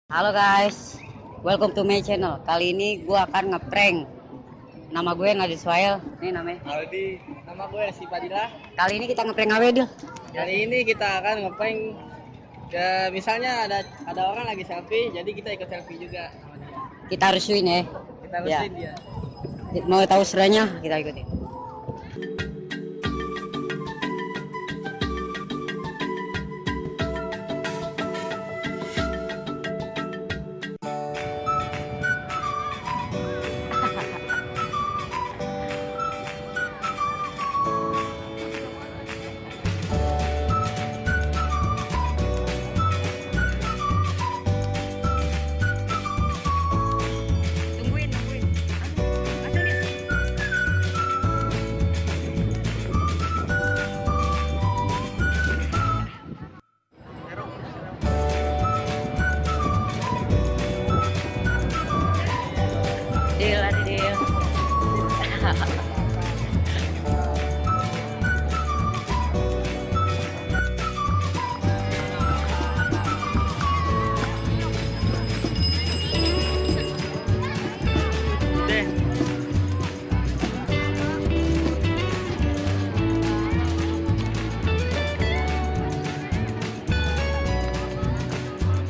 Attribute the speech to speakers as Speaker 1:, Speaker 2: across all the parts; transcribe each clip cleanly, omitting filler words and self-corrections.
Speaker 1: Halo guys, welcome to my channel. Kali ini gue akan ngeprank. Nama gue Nadir Ismail. Ini namanya.
Speaker 2: Aldi, nama gue si Padilla.
Speaker 1: Kali ini kita ngeprank apa Dil?
Speaker 2: Kali ini kita akan ngeprank misalnya ada orang lagi selfie, jadi kita ikut selfie juga sama dia.
Speaker 1: Kita rusuin ya.
Speaker 2: Kita rusuin dia.
Speaker 1: Mau tahu serunya? Kita ikutin. Deal, ada deal.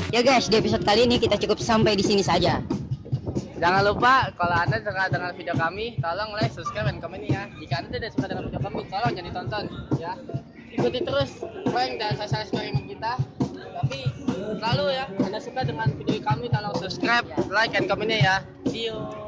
Speaker 1: Ya guys, di episode kali ini kita cukup sampai di sini saja.
Speaker 2: Jangan lupa kalau Anda suka dengan video kami, tolong like, subscribe, dan komen ya. Jika Anda tidak suka dengan video kami, tolong jangan ditonton ya. Ikuti terus prank dan sosial eksperimen kita. Tapi selalu ya, Anda suka dengan video kami, tolong subscribe, like, dan komennya ya. See you.